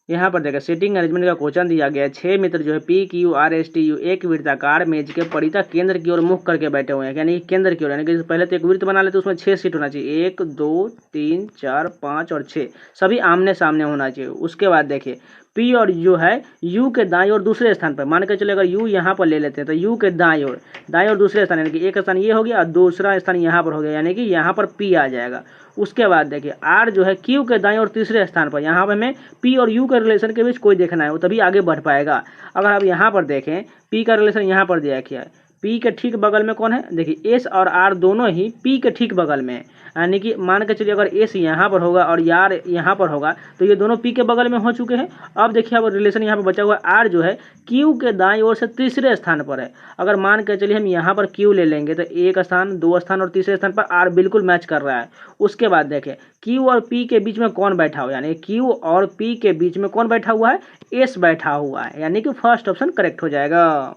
यहाँ पर देखिए सेटिंग अरेंजमेंट का क्वेश्चन दिया गया है। 6 मित्र जो है PQRSTU एक वृत्ताकार मेज के परितः केंद्र की ओर मुख करके बैठे हुए हैं, यानी केंद्र की ओर। यानी कि पहले तो एक वृत्त बना लेते, उसमें 6 सीट होना चाहिए, 1 2 3 4 5 और 6 सभी आमने सामने होना चाहिए। उसके बाद देखिए P और U है U के दाईं ओर दूसरे स्थान पर। मान के चले अगर U यहाँ पर ले लेते हैं तो U के दाईं ओर दूसरे स्थान, यानी कि एक स्थान ये हो गया और दूसरा स्थान यहाँ पर हो गया, यानी कि यहाँ पर P आ जाएगा। उसके बाद देखिए R जो है Q के दाईं ओर तीसरे स्थान पर। यहाँ पर हमें P और U के रिलेशन के बीच कोई देखना है, वो तभी आगे बढ़ पाएगा। अगर आप यहाँ पर देखें P का रिलेशन यहाँ पर दिया गया है, P के ठीक बगल में कौन है, देखिए S और R दोनों ही P के ठीक बगल में है। यानी कि मान के चलिए अगर S यहाँ पर होगा और R यहाँ पर होगा तो ये दोनों P के बगल में हो चुके हैं। अब देखिए अब रिलेशन यहाँ पर बचा हुआ R जो है Q के दाईं ओर से तीसरे स्थान पर है। अगर मान के चलिए हम यहाँ पर Q ले लेंगे तो एक स्थान, 2 स्थान और तीसरे स्थान पर R बिल्कुल मैच कर रहा है। उसके बाद देखें Q और P के बीच में कौन बैठा हुआ है, यानी Q और P के बीच में कौन बैठा हुआ है, S बैठा हुआ है, यानी कि फर्स्ट ऑप्शन करेक्ट हो जाएगा।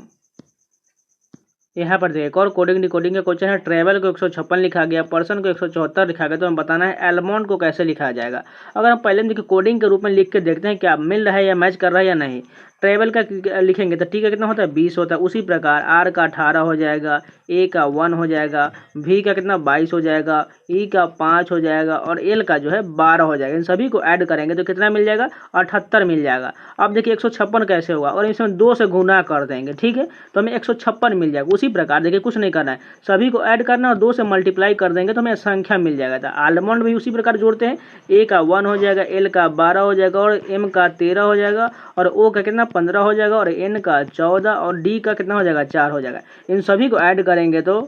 यहाँ पर देखिए एक और कोडिंग डिकोडिंग का क्वेश्चन है। ट्रेवल को 156 लिखा गया, पर्सन को 174 लिखा गया, तो हमें बताना है एलमोंड को कैसे लिखा जाएगा। अगर हम पहले देखिए कोडिंग के रूप में लिख के देखते हैं क्या मिल रहा है या मैच कर रहा है या नहीं। ट्रेवल का लिखेंगे तो ठीक है कितना होता है 20 होता है। उसी प्रकार आर का 18 हो जाएगा, ए का 1 हो जाएगा, भी का कितना 22 हो जाएगा, ई का 5 हो जाएगा और एल का जो है 12 हो जाएगा। इन सभी को ऐड करेंगे तो कितना मिल जाएगा 78 मिल जाएगा। अब देखिए 156 कैसे होगा, और इसमें 2 से गुना कर देंगे, ठीक है तो हमें 156 मिल जाएगा। उसी प्रकार देखिए कुछ नहीं करना है, सभी को ऐड करना है और 2 से मल्टीप्लाई कर देंगे तो हमें संख्या मिल जाएगा। तो आलमंड भी उसी प्रकार जोड़ते हैं, ए का 1 हो जाएगा, एल का 12 हो जाएगा और एम का 13 हो जाएगा और ओ का कितना 15 हो जाएगा और एन का 14 और डी का कितना हो जाएगा 4 हो जाएगा। इन सभी को ऐड करेंगे तो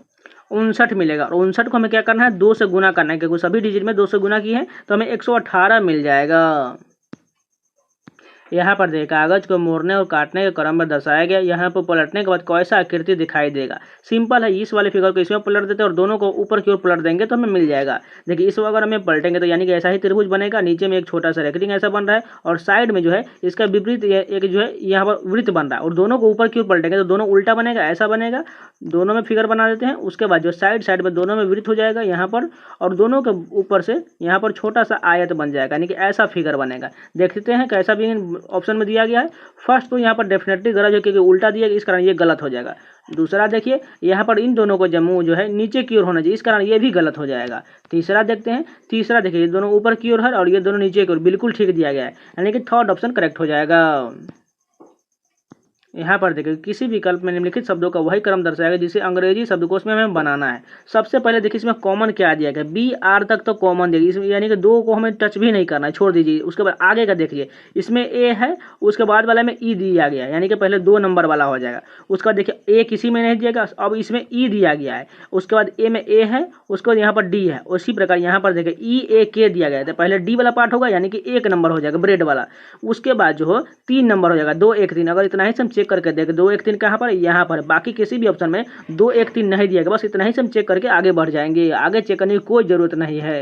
59 मिलेगा और 59 को हमें क्या करना है 2 से गुना करना है, क्योंकि सभी डिजिट में 2 से गुना की है तो हमें 118 मिल जाएगा। यहाँ पर देखिए कागज को मोड़ने और काटने के क्रम में दर्शाया गया। यहाँ पर पलटने के बाद कैसा आकृति दिखाई देगा। सिंपल है, इस वाले फिगर को इसमें पलट देते हैं और दोनों को ऊपर की ओर पलट देंगे तो हमें मिल जाएगा। देखिए इस अगर हमें पलटेंगे तो यानी कि ऐसा ही त्रिभुज बनेगा, नीचे में एक छोटा सा रेक्टेंगल ऐसा बन रहा है और साइड में जो है इसका विपरीत एक जो है यहाँ पर वृत्त बन रहा है और दोनों को ऊपर की ओर पलटेंगे तो दोनों उल्टा बनेगा, ऐसा बनेगा। दोनों में फिगर बना देते हैं। उसके बाद जो साइड में दोनों में वृत्त हो जाएगा यहाँ पर और दोनों के ऊपर से यहाँ पर छोटा सा आयत बन जाएगा, यानी कि ऐसा फिगर बनेगा। देखते हैं कैसा भी ऑप्शन में दिया गया है। फर्स्ट तो यहाँ पर डेफिनेटली गलत है क्योंकि उल्टा दिया, इस कारण ये गलत हो जाएगा। दूसरा देखिए यहाँ पर इन दोनों को जम्मू जो है नीचे की ओर होना चाहिए, इस कारण ये भी गलत हो जाएगा। तीसरा देखते हैं, तीसरा देखिए ये दोनों ऊपर की ओर है और ये दोनों नीचे की ओर, बिल्कुल ठीक दिया गया है, यानी कि थर्ड ऑप्शन करेक्ट हो जाएगा। यहाँ पर देखिए किसी विकल्प में निम्नलिखित शब्दों का वही क्रम दर्शाएगा जिसे अंग्रेजी शब्दकोश में हमें बनाना है। सबसे पहले देखिए इसमें कॉमन क्या दिया गया, बी आर तक तो कॉमन देखिए इसमें, यानी कि 2 को हमें टच भी नहीं करना है, छोड़ दीजिए। उसके बाद आगे का देखिए इसमें ए है, उसके बाद वाले में ई दिया गया है, यानी कि पहले 2 नंबर वाला हो जाएगा। उसके बाद देखिए ए किसी में नहीं दिया गया, अब इसमें ई दिया गया है। उसके बाद ए में ए है, उसके बाद यहाँ पर डी है। उसी प्रकार यहाँ पर देखिए ई ए के दिया गया है तो पहले डी वाला पार्ट होगा, यानी कि 1 नंबर हो जाएगा ब्रेड वाला। उसके बाद जो हो 3 नंबर हो जाएगा 2 1 3। अगर इतना ही से हम चेक करके देखें 2 1 3 कहाँ पर, यहाँ पर। बाकी किसी भी ऑप्शन में 2 1 3 नहीं दिया गया, बस इतना ही से हम चेक करके आगे बढ़ जाएंगे, आगे चेक करने की कोई जरूरत नहीं है।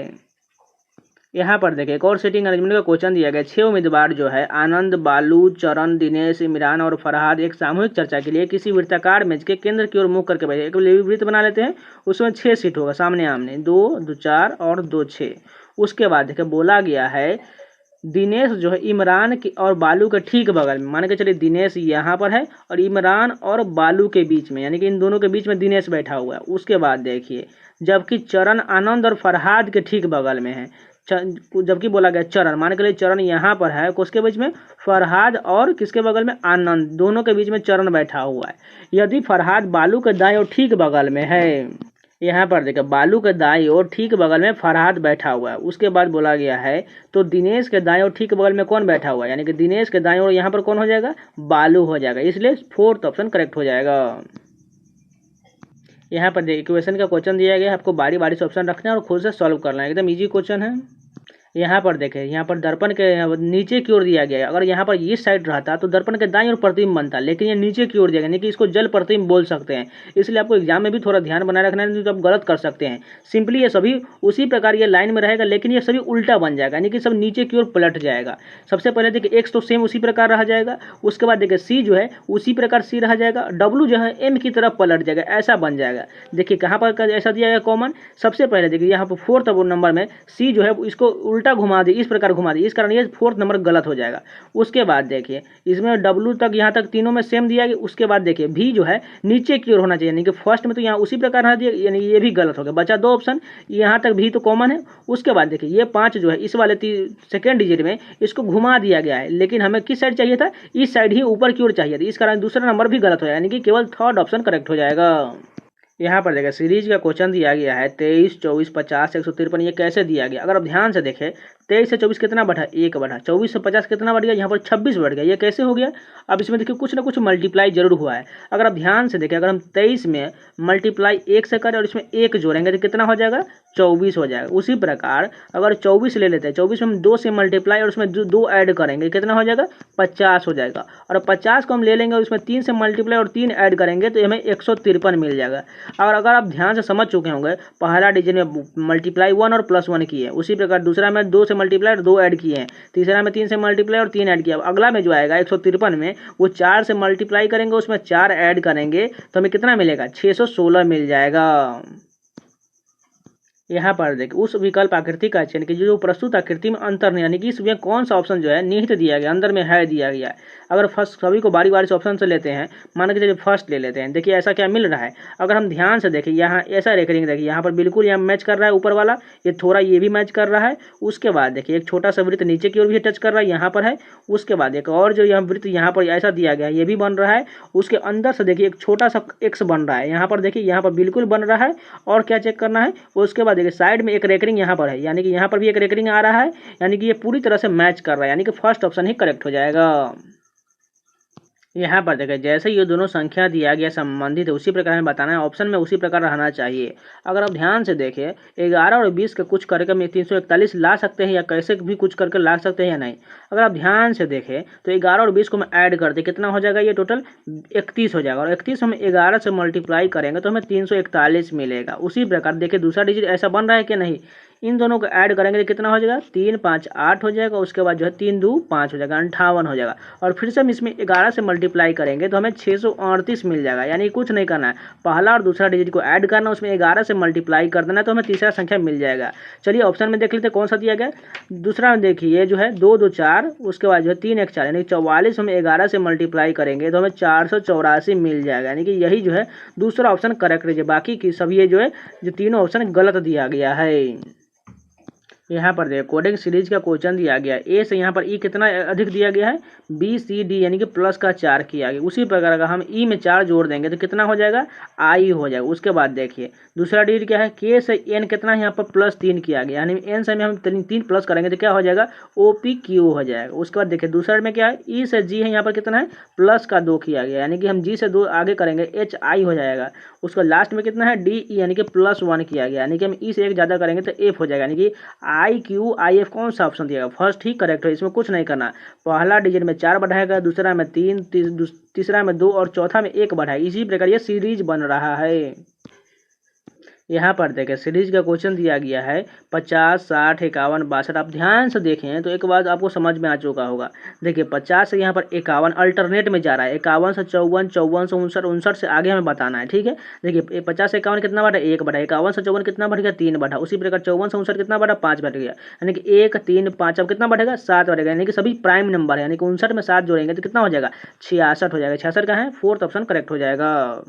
यहाँ पर देखिए एक और सेटिंग अरेंजमेंट का क्वेश्चन दिया गया। 6 उम्मीदवार जो है आनंद, बालू, चरण, दिनेश, इमरान और फरहाद एक सामूहिक चर्चा के लिए किसी वृत्ताकार मेज के केंद्र की ओर मुख करके बैठे। एक वृत्त बना लेते हैं, उसमें 6 सीट होगा सामने आमने, 2 2 4 और 2 6। उसके बाद देखिए बोला गया है दिनेश जो है इमरान की और बालू के ठीक बगल में। मान के चलिए दिनेश यहाँ पर है और इमरान और बालू के बीच में, यानी कि इन दोनों के बीच में दिनेश बैठा हुआ है। उसके बाद देखिए जबकि चरण आनंद और फरहाद के ठीक बगल में है। जबकि बोला गया चरण, मान के लिए चरण यहाँ पर है, उसके बीच में फरहाद और किसके बगल में आनंद, दोनों के बीच में चरण बैठा हुआ है। यदि फरहाद बालू के दाएं और ठीक बगल में है, यहाँ पर देखिए बालू के दाईं ओर ठीक बगल में फरहाद बैठा हुआ है। उसके बाद बोला गया है तो दिनेश के दाईं ओर ठीक बगल में कौन बैठा हुआ है, यानी कि दिनेश के दाईं ओर यहाँ पर कौन हो जाएगा बालू हो जाएगा, इसलिए 4th ऑप्शन करेक्ट हो जाएगा। यहाँ पर देखिए इक्वेशन का क्वेश्चन दिया गया है, आपको बारी बारी से ऑप्शन रखना है और खुद से सॉल्व करना है, एकदम इजी क्वेश्चन है। यहाँ पर देखें, यहाँ पर दर्पण के नीचे की ओर दिया गया है। अगर यहाँ पर इस साइड रहता तो दर्पण के दाईं ओर प्रतिबिंब बनता, लेकिन ये नीचे की ओर दिया गया, यानी कि इसको जल प्रतिबिंब बोल सकते हैं। इसलिए आपको एग्जाम में भी थोड़ा ध्यान बनाए रखना है, नहीं तो आप गलत कर सकते हैं। सिंपली ये सभी उसी प्रकार ये लाइन में रहेगा, लेकिन ये सभी उल्टा बन जाएगा, यानी कि सब नीचे की ओर पलट जाएगा। सबसे पहले देखिए एक्स तो सेम उसी प्रकार रह जाएगा, उसके बाद देखिए सी जो है उसी प्रकार सी रह जाएगा, डब्लू जो है एम की तरफ पलट जाएगा, ऐसा बन जाएगा। देखिए कहाँ पर ऐसा दिया गया कॉमन, सबसे पहले देखिए यहाँ पर 4th नंबर में सी जो है इसको उल्टा घुमा दी, इस प्रकार घुमा दी, इस कारण ये 4th नंबर गलत हो जाएगा। उसके बाद देखिए इसमें डब्लू तक यहाँ तक तीनों में सेम दिया गया। उसके बाद देखिए भी जो है नीचे की ओर होना चाहिए, यानी कि फर्स्ट में तो यहाँ उसी प्रकार रह दिया, यानी ये भी गलत हो गया, बचा 2 ऑप्शन। यहाँ तक भी तो कॉमन है। उसके बाद देखिए ये 5 जो है इस वाले सेकेंड डिजिट में इसको घुमा दिया गया है, लेकिन हमें किस साइड चाहिए था, इस साइड ही ऊपर की ओर चाहिए था, इस कारण दूसरा नंबर भी गलत हो जाएगा, यानी कि केवल 3rd ऑप्शन करेक्ट हो जाएगा। यहाँ पर देखिए सीरीज का क्वेश्चन दिया गया है 23, 24, 50, 153। ये कैसे दिया गया, अगर आप ध्यान से देखें 23 से 24 कितना बढ़ा, 1 बढ़ा, 24 से 50 कितना बढ़ गया, यहाँ पर 26 बढ़ गया। ये कैसे हो गया, अब इसमें देखिए कुछ ना कुछ मल्टीप्लाई जरूर हुआ है। अगर आप ध्यान से देखें, अगर हम 23 में मल्टीप्लाई 1 से करें और इसमें 1 जोड़ेंगे तो कितना हो जाएगा, 24 हो जाएगा। उसी प्रकार अगर 24 ले लेते हैं, 24 में हम 2 से मल्टीप्लाई और उसमें 2 ऐड करेंगे कितना हो जाएगा, 50 हो जाएगा। और 50 को हम ले लेंगे और उसमें 3 से मल्टीप्लाई और 3 ऐड करेंगे तो हमें 153 मिल जाएगा। और अगर आप ध्यान से समझ चुके होंगे, पहला डिजिट में मल्टीप्लाई 1 और +1 किए, उसी प्रकार दूसरा में 2 से मल्टीप्लाई और 2 ऐड किए हैं, तीसरा में 3 से मल्टीप्लाई और 3 ऐड किया। अगला में जो आएगा 153 में वो 4 से मल्टीप्लाई करेंगे, उसमें 4 ऐड करेंगे तो हमें कितना मिलेगा, 616 मिल जाएगा। यहाँ पर देखिए उस विकल्प आकृति का चयन कीजिए जो प्रस्तुत आकृति में अंतर नहीं, यानी कि इसमें कौन सा ऑप्शन जो है निहित दिया गया, अंदर में है दिया गया है। अगर फर्स्ट सभी को बारी बारी से ऑप्शन से लेते हैं, मान के चलिए फर्स्ट ले लेते हैं, देखिए ऐसा क्या मिल रहा है। अगर हम ध्यान से देखें यहाँ ऐसा रेकरिंग देखिए, यहाँ पर बिल्कुल यहाँ मैच कर रहा है ऊपर वाला, ये थोड़ा ये भी मैच कर रहा है। उसके बाद देखिए एक छोटा सा वृत्त नीचे की ओर भी टच कर रहा है, यहाँ पर है। उसके बाद एक और जो यहाँ वृत्त यहाँ पर ऐसा दिया गया है, ये भी बन रहा है। उसके अंदर से देखिए एक छोटा सा एक्स बन रहा है, यहाँ पर देखिए यहाँ पर बिल्कुल बन रहा है। और क्या चेक करना है, उसके बाद देखिए साइड में एक रेकरिंग यहाँ पर है, यानी कि यहाँ पर भी एक रेकरिंग आ रहा है, यानी कि ये पूरी तरह से मैच कर रहा है, यानी कि फर्स्ट ऑप्शन ही करेक्ट हो जाएगा। यहाँ पर देखें जैसे ये दोनों संख्या दिया गया संबंधित है, उसी प्रकार हमें बताना है, ऑप्शन में उसी प्रकार रहना चाहिए। अगर आप ध्यान से देखें 11 और 20 का कुछ करके हम 341 ला सकते हैं, या कैसे भी कुछ करके ला सकते हैं या नहीं। अगर आप ध्यान से देखें तो 11 और 20 को हम ऐड करते कितना हो जाएगा, ये टोटल 31 हो जाएगा। और 31 हम 11 से मल्टीप्लाई करेंगे तो हमें 341 मिलेगा। उसी प्रकार देखिए दूसरा डिजिट ऐसा बन रहा है कि नहीं, इन दोनों को ऐड करेंगे तो कितना हो जाएगा, 3 5 8 हो जाएगा। उसके बाद जो है 3 2 5 हो जाएगा, 58 हो जाएगा। और फिर से हम इसमें 11 से मल्टीप्लाई करेंगे तो हमें 638 मिल जाएगा। यानी कुछ नहीं करना है, पहला और दूसरा डिजिट को ऐड करना, उसमें 11 से मल्टीप्लाई कर देना तो हमें तीसरा संख्या मिल जाएगा। चलिए ऑप्शन में देख लेते हैं कौन सा दिया गया। दूसरा में देखिए जो है 2 2 4, उसके बाद जो है 3 1 4, यानी 44 हम 11 से मल्टीप्लाई करेंगे तो हमें 484 मिल जाएगा। यानी कि यही जो है दूसरा ऑप्शन करेक्ट है, बाकी की सब ये जो है जो तीनों ऑप्शन गलत दिया गया है। यहाँ पर देखिए कोडिंग सीरीज का क्वेश्चन दिया गया, ए से यहाँ पर ई कितना अधिक दिया गया है, बी सी डी, यानी कि प्लस का 4 किया गया। उसी प्रकार अगर हम ई में 4 जोड़ देंगे तो कितना हो जाएगा, आई हो जाएगा। उसके बाद देखिए दूसरा डिजिट क्या है, के से एन कितना है, यहाँ पर +3 किया गया, यानी एन से हम 3 प्लस करेंगे तो क्या हो जाएगा, ओ पी क्यू हो जाएगा। उसके बाद देखिए दूसरा में क्या है, ई से जी है, यहाँ पर कितना है, प्लस का 2 किया गया, यानी कि हम जी से 2 आगे करेंगे एच आई हो जाएगा। उसका लास्ट में कितना है, डी ई, यानी कि +1 किया गया, यानी कि हम ई से 1 ज़्यादा करेंगे तो एफ हो जाएगा। यानी कि आई क्यू आई एफ कौन सा ऑप्शन दिया गया, फर्स्ट ही करेक्ट है, इसमें कुछ नहीं करना। पहला डिजिट में 4 बढ़ाएगा, दूसरा में 3, तीसरा में 2 और चौथा में 1 बढ़ाएगा। इसी प्रकार ये सीरीज बन रहा है। यहाँ पर देखें सीरीज का क्वेश्चन दिया गया है 50, 60, 51, 62। आप ध्यान से देखें तो एक बात आपको समझ में आ चुका होगा। देखिए 50 से यहाँ पर 51 अल्टरनेट में जा रहा है, 51 से 54, 54 से 59, 59 से आगे हमें बताना है, ठीक है। देखिए 50 से 51 कितना बढ़ा, 1 बढ़ा, 51 से 54 कितना बढ़ गया, 3 बढ़ा। उसी प्रकार 54 से 59 कितना बढ़ा, 5 बढ़ गया, यानी कि 1 3 5 अब कितना बढ़ेगा, 7 बढ़ेगा। यानी कि सभी प्राइम नंबर है, यानी कि 59 में 7 जोड़ेंगे तो कितना हो जाएगा, 66 हो जाएगा। 66 का है, 4th ऑप्शन करेक्ट हो जाएगा।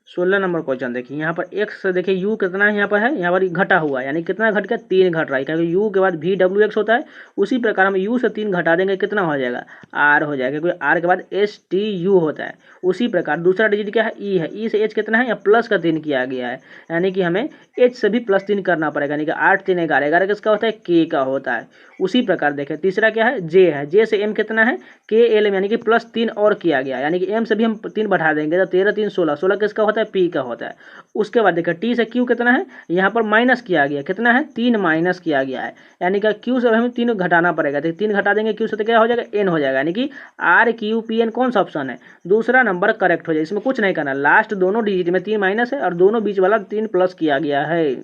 16 नंबर क्वेश्चन देखिए, यहाँ पर एक्स से देखिए यू कितना है, यहाँ पर है, यहाँ पर घटा हुआ है, यानी कितना घट गया, 3 घट रहा है, क्योंकि यू के बाद वी डब्ल्यू एक्स होता है। उसी प्रकार हम यू से 3 घटा देंगे कितना हो जाएगा, आर हो जाएगा, क्योंकि आर के बाद एस टी यू होता है। उसी प्रकार दूसरा डिजिट क्या है, ई है, ई से एच कितना है, या प्लस का 3 किया गया है, यानी कि हमें एच से भी +3 करना पड़ेगा, यानी कि 8 3 11, 11 किसका होता है, के का होता है। उसी प्रकार देखें तीसरा क्या है, जे है, जे से एम कितना है, के एल एम, यानी कि +3 और किया गया, यानी कि एम से भी हम 3 बढ़ा देंगे तो 13 3 16, 16 किसका होता है, होता है, पी का होता है। उसके बाद देखिए टी से क्यू कितना है, यहाँ पर माइनस किया गया, कितना है 3 माइनस किया गया है, यानी कि क्यू से हमें 3 घटाना पड़ेगा, तो 3 घटा देंगे क्यू से तो क्या हो जाएगा एन हो जाएगा, यानी कि आर क्यू पी एन कौन सा ऑप्शन है, दूसरा नंबर करेक्ट हो जाएगा। इसमें कुछ नहीं करना, लास्ट दोनों डिजिट में 3 माइनस है और दोनों बीच वाला 3 प्लस किया गया है।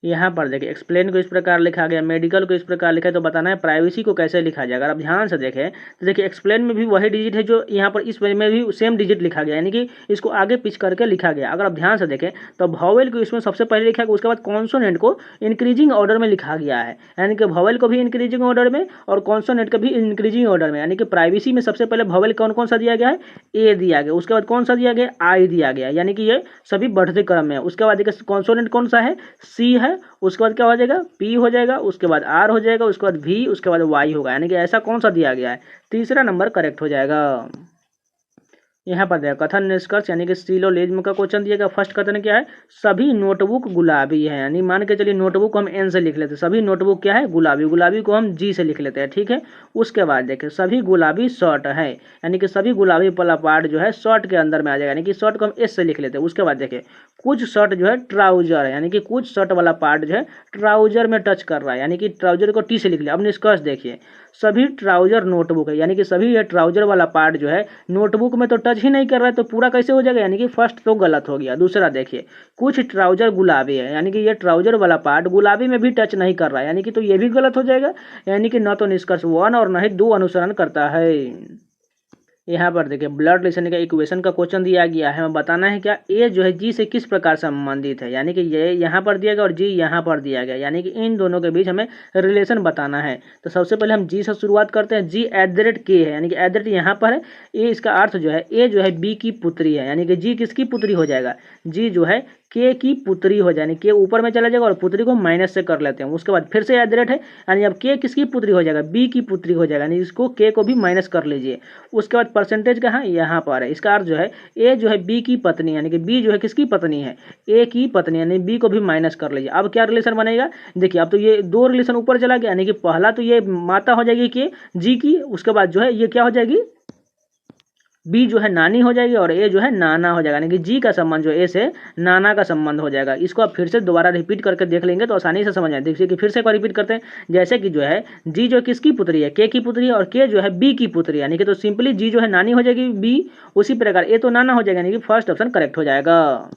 यहाँ पर देखिए एक्सप्लेन को इस प्रकार लिखा गया, मेडिकल को इस प्रकार लिखा है, तो बताना है प्राइवेसी को कैसे लिखा जाएगा। अगर आप ध्यान से देखें तो देखिए एक्सप्लेन में भी वही डिजिट है जो यहाँ पर इस में भी सेम डिजिट लिखा गया, यानी कि इसको आगे पिच करके लिखा गया। अगर आप ध्यान से देखें तो वॉवेल को इसमें सबसे पहले लिखा गया, उसके बाद कॉन्सोनेंट को इंक्रीजिंग ऑर्डर में लिखा गया है, यानी कि वॉवेल को भी इंक्रीजिंग ऑर्डर में और कॉन्सोनेंट को भी इंक्रीजिंग ऑर्डर में, यानी कि प्राइवेसी में सबसे पहले वॉवेल कौन कौन सा दिया गया है, ए दिया गया, उसके बाद कौन सा दिया गया, आई दिया गया, यानी कि ये सभी बढ़ते क्रम में है। उसके बाद देखिए कॉन्सोनेंट कौन सा है, सी है, उसके बाद क्या हो जाएगा पी हो जाएगा, उसके बाद आर हो जाएगा, उसके बाद वी, उसके बाद वाई होगा, यानी कि ऐसा कौन सा दिया गया है, तीसरा नंबर करेक्ट हो जाएगा। यहाँ पर देखो कथन निष्कर्ष, यानी कि सिलोजिज्म का क्वेश्चन दिया गया। फर्स्ट कथन क्या है, सभी नोटबुक गुलाबी है, यानी मान के चलिए नोटबुक हम एन से लिख लेते हैं, सभी नोटबुक क्या है गुलाबी, गुलाबी को हम जी से लिख लेते हैं, ठीक है। उसके बाद देखिए सभी गुलाबी शर्ट है, यानी कि सभी गुलाबी वाला पार्ट जो है शर्ट के अंदर में आ जाएगा, यानी कि शर्ट को हम एस से लिख लेते हैं। उसके बाद देखिए कुछ शर्ट जो है ट्राउजर है, यानी कि कुछ शर्ट वाला पार्ट जो है ट्राउजर में टच कर रहा है, यानी कि ट्राउजर को टी से लिख लिया। अब निष्कर्ष देखिए सभी ट्राउजर नोटबुक है, यानी कि सभी ये ट्राउजर वाला पार्ट जो है नोटबुक में तो टच ही नहीं कर रहा है, तो पूरा कैसे हो जाएगा, यानी कि फर्स्ट तो गलत हो गया। दूसरा देखिए कुछ ट्राउजर गुलाबी है, यानी कि ये ट्राउजर वाला पार्ट गुलाबी में भी टच नहीं कर रहा है, यानी कि तो ये भी गलत हो जाएगा, यानी कि न तो निष्कर्ष 1 और न ही 2 अनुसरण करता है। यहाँ पर देखिए ब्लड रिलेशन का इक्वेशन का क्वेश्चन दिया गया है, हमें बताना है क्या ए जो है जी से किस प्रकार संबंधित है, यानी कि ये यहाँ पर दिया गया और जी यहाँ पर दिया गया, यानी कि इन दोनों के बीच हमें रिलेशन बताना है। तो सबसे पहले हम जी से शुरुआत करते हैं, जी @k है, यानी कि @ यहाँ पर है, ए इसका अर्थ जो है ए जो है बी की पुत्री है, यानी कि जी किसकी पुत्री हो जाएगा, जी जो है के की पुत्री हो जाए, के ऊपर में चला जाएगा और पुत्री को माइनस से कर लेते हैं। उसके बाद फिर से @ है, यानी अब के किसकी पुत्री हो जाएगा, बी की पुत्री हो जाएगा, यानी इसको के को भी माइनस कर लीजिए। उसके बाद परसेंटेज कहाँ, यहाँ पर है, इसका अर्थ जो है ए जो है बी की पत्नी, यानी कि बी जो है किसकी पत्नी है, ए की पत्नी, यानी बी को भी माइनस कर लीजिए। अब क्या रिलेशन बनेगा, देखिए अब तो ये 2 रिलेशन ऊपर चला गया, यानी कि पहला तो ये माता हो जाएगी के जी की, उसके बाद जो है ये क्या हो जाएगी बी जो है नानी हो जाएगी और ए जो है नाना हो जाएगा, यानी कि जी का संबंध जो ए से नाना का संबंध हो जाएगा। इसको आप फिर से दोबारा रिपीट करके देख लेंगे तो आसानी से समझ आए। देखिए कि फिर से एक बार रिपीट करते हैं, जैसे कि जो है जी जो किसकी पुत्री है, के की पुत्री है, और के जो है बी की पुत्री है, यानी कि तो सिंपली जी जो है नानी हो जाएगी बी, उसी प्रकार ए तो नाना हो जाएगा, यानी कि फर्स्ट ऑप्शन करेक्ट हो जाएगा।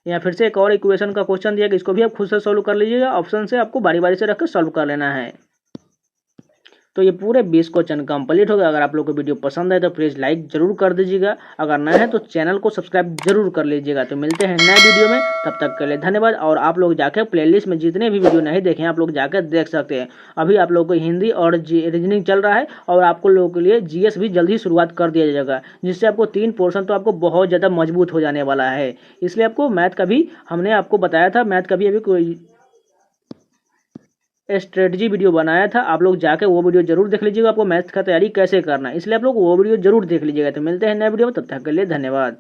यहाँ फिर से एक और इक्वेशन का क्वेश्चन दिया कि इसको भी आप खुद से सॉल्व कर लीजिएगा, ऑप्शन से आपको बारी बारी से रख कर सॉल्व कर लेना है। तो ये पूरे 20 क्वेश्चन कंप्लीट हो गया। अगर आप लोग को वीडियो पसंद आए तो प्लीज़ लाइक जरूर कर दीजिएगा, अगर नए हैं तो चैनल को सब्सक्राइब जरूर कर लीजिएगा। तो मिलते हैं नए वीडियो में, तब तक के लिए धन्यवाद। और आप लोग जाकर प्लेलिस्ट में जितने भी वीडियो नहीं देखे आप लोग जाकर देख सकते हैं। अभी आप लोगों को हिंदी और रीजनिंग चल रहा है और आपको लोगों के लिए जीएस भी जल्द ही शुरुआत कर दिया जाएगा, जिससे आपको 3 पोर्शन तो आपको बहुत ज़्यादा मजबूत हो जाने वाला है। इसलिए आपको मैथ का भी हमने आपको बताया था, मैथ का भी अभी कोई स्ट्रेटजी वीडियो बनाया था, आप लोग जाके वो वीडियो जरूर देख लीजिएगा, आपको मैथ का तैयारी कैसे करना है, इसलिए आप लोग वो वीडियो जरूर देख लीजिएगा। तो मिलते हैं नए वीडियो में, तब तक के लिए धन्यवाद।